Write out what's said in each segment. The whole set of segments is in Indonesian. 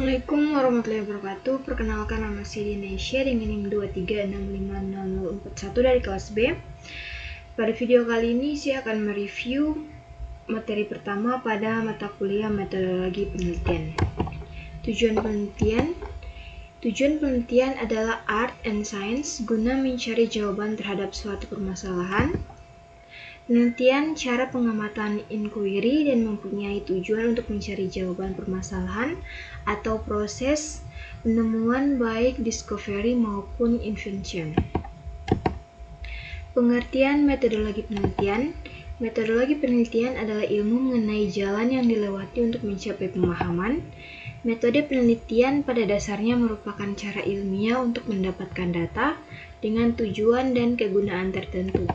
Assalamualaikum warahmatullahi wabarakatuh. Perkenalkan, nama saya Dinesha dengan NIM 2365041 dari kelas B. Pada video kali ini saya akan mereview materi pertama pada mata kuliah metodologi penelitian. Tujuan penelitian adalah art and science guna mencari jawaban terhadap suatu permasalahan. Penelitian cara pengamatan inquiry dan mempunyai tujuan untuk mencari jawaban permasalahan atau proses penemuan baik discovery maupun invention. Pengertian metodologi penelitian. Metodologi penelitian adalah ilmu mengenai jalan yang dilewati untuk mencapai pemahaman. Metode penelitian pada dasarnya merupakan cara ilmiah untuk mendapatkan data dengan tujuan dan kegunaan tertentu.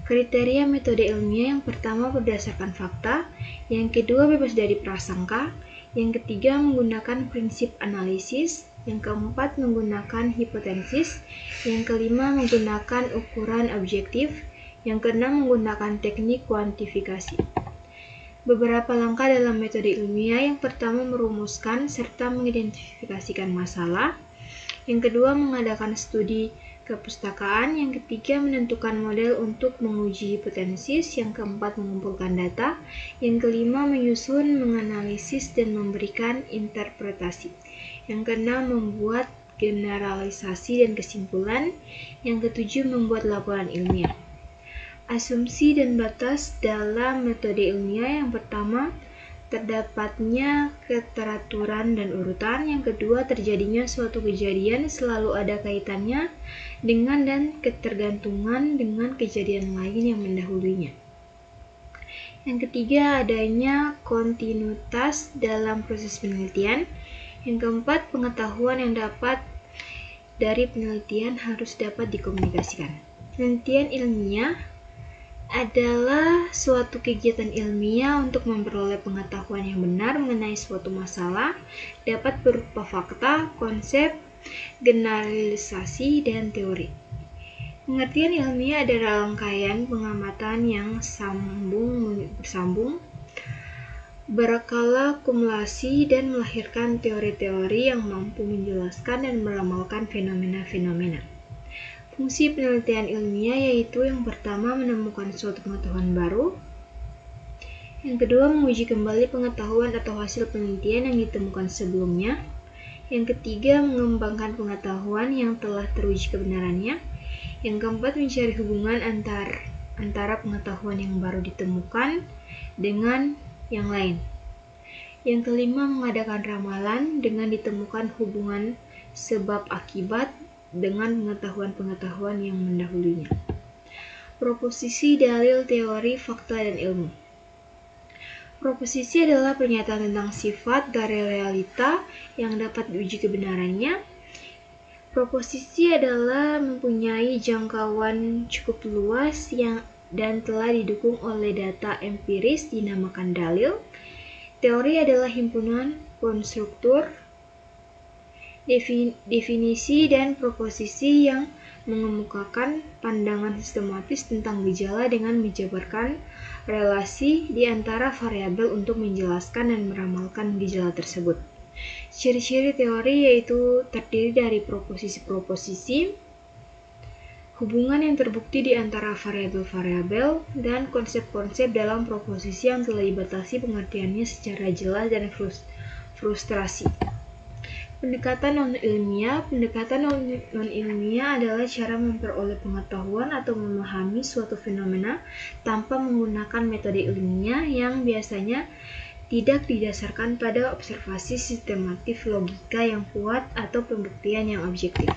Kriteria metode ilmiah: yang pertama berdasarkan fakta, yang kedua bebas dari prasangka, yang ketiga menggunakan prinsip analisis, yang keempat menggunakan hipotesis, yang kelima menggunakan ukuran objektif, yang keenam menggunakan teknik kuantifikasi. Beberapa langkah dalam metode ilmiah: yang pertama merumuskan serta mengidentifikasikan masalah, yang kedua mengadakan studi kepustakaan, yang ketiga menentukan model untuk menguji hipotesis, yang keempat mengumpulkan data, yang kelima menyusun, menganalisis, dan memberikan interpretasi, yang keenam membuat generalisasi dan kesimpulan, yang ketujuh membuat laporan ilmiah. Asumsi dan batas dalam metode ilmiah: yang pertama terdapatnya keteraturan dan urutan, yang kedua terjadinya suatu kejadian selalu ada kaitannya dengan dan ketergantungan dengan kejadian lain yang mendahulunya, yang ketiga adanya kontinuitas dalam proses penelitian, yang keempat pengetahuan yang dapat dari penelitian harus dapat dikomunikasikan. Penelitian ilmiah adalah suatu kegiatan ilmiah untuk memperoleh pengetahuan yang benar mengenai suatu masalah, dapat berupa fakta, konsep, generalisasi, dan teori. Pengertian ilmiah adalah rangkaian pengamatan yang bersambung, berkala kumulasi, dan melahirkan teori-teori yang mampu menjelaskan dan meramalkan fenomena-fenomena. Fungsi penelitian ilmiah yaitu: yang pertama menemukan suatu pengetahuan baru, yang kedua menguji kembali pengetahuan atau hasil penelitian yang ditemukan sebelumnya, yang ketiga mengembangkan pengetahuan yang telah teruji kebenarannya, yang keempat mencari hubungan antara pengetahuan yang baru ditemukan dengan yang lain, yang kelima mengadakan ramalan dengan ditemukan hubungan sebab akibat dengan pengetahuan-pengetahuan yang mendahulunya. Proposisi, dalil, teori, fakta, dan ilmu. Proposisi adalah pernyataan tentang sifat dari realita yang dapat diuji kebenarannya. Proposisi adalah mempunyai jangkauan cukup luas dan telah didukung oleh data empiris, dinamakan dalil. Teori adalah himpunan konstruktur, definisi, dan proposisi yang mengemukakan pandangan sistematis tentang gejala dengan menjabarkan relasi di antara variabel untuk menjelaskan dan meramalkan gejala tersebut. Ciri-ciri teori yaitu terdiri dari proposisi-proposisi, hubungan yang terbukti di antara variabel-variabel, dan konsep-konsep dalam proposisi yang telah dibatasi pengertiannya secara jelas dan frustrasi. Pendekatan non-ilmiah. Pendekatan non-ilmiah adalah cara memperoleh pengetahuan atau memahami suatu fenomena tanpa menggunakan metode ilmiah yang biasanya tidak didasarkan pada observasi sistematif, logika yang kuat, atau pembuktian yang objektif.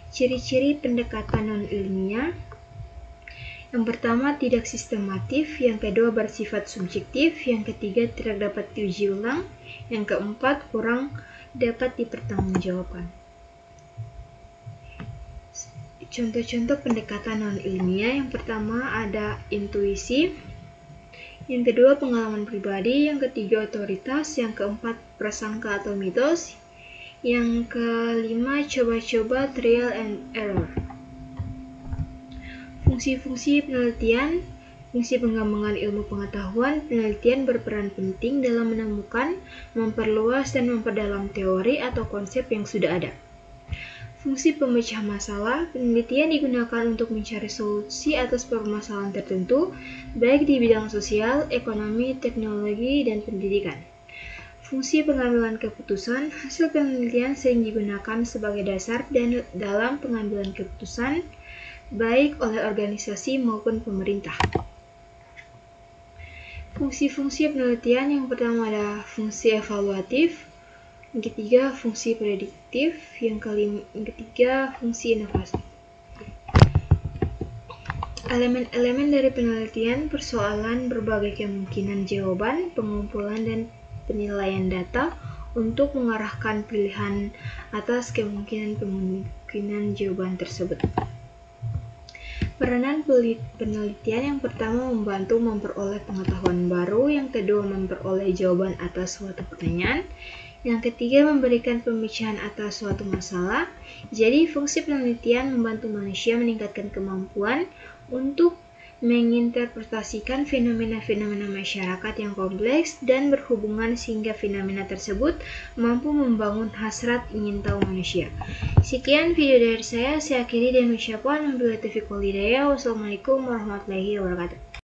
Ciri-ciri pendekatan non-ilmiah: yang pertama tidak sistematif, yang kedua bersifat subjektif, yang ketiga tidak dapat diuji ulang, yang keempat kurang dapat dipertanggungjawabkan. Contoh-contoh pendekatan non-ilmiah: yang pertama ada intuisi, yang kedua pengalaman pribadi, yang ketiga otoritas, yang keempat prasangka atau mitos, yang kelima coba-coba, trial and error. Fungsi-fungsi penelitian: Fungsi pengembangan ilmu pengetahuan, penelitian berperan penting dalam menemukan, memperluas, dan memperdalam teori atau konsep yang sudah ada. Fungsi pemecah masalah, penelitian digunakan untuk mencari solusi atas permasalahan tertentu, baik di bidang sosial, ekonomi, teknologi, dan pendidikan. Fungsi pengambilan keputusan, hasil penelitian sering digunakan sebagai dasar dan dalam pengambilan keputusan, baik oleh organisasi maupun pemerintah. Fungsi-fungsi penelitian yang pertama ada fungsi evaluatif, yang ketiga fungsi prediktif, yang ketiga fungsi inovasi. Elemen-elemen dari penelitian, persoalan berbagai kemungkinan jawaban, pengumpulan dan penilaian data untuk mengarahkan pilihan atas kemungkinan jawaban tersebut. Peranan penelitian yang pertama membantu memperoleh pengetahuan baru, yang kedua memperoleh jawaban atas suatu pertanyaan, yang ketiga memberikan pemikiran atas suatu masalah. Jadi fungsi penelitian membantu manusia meningkatkan kemampuan untuk menginterpretasikan fenomena-fenomena masyarakat yang kompleks dan berhubungan sehingga fenomena tersebut mampu membangun hasrat ingin tahu manusia. Sekian video dari saya akhiri dan mengucapkan wabillahi taufiq wal hidayah. Wassalamualaikum warahmatullahi wabarakatuh.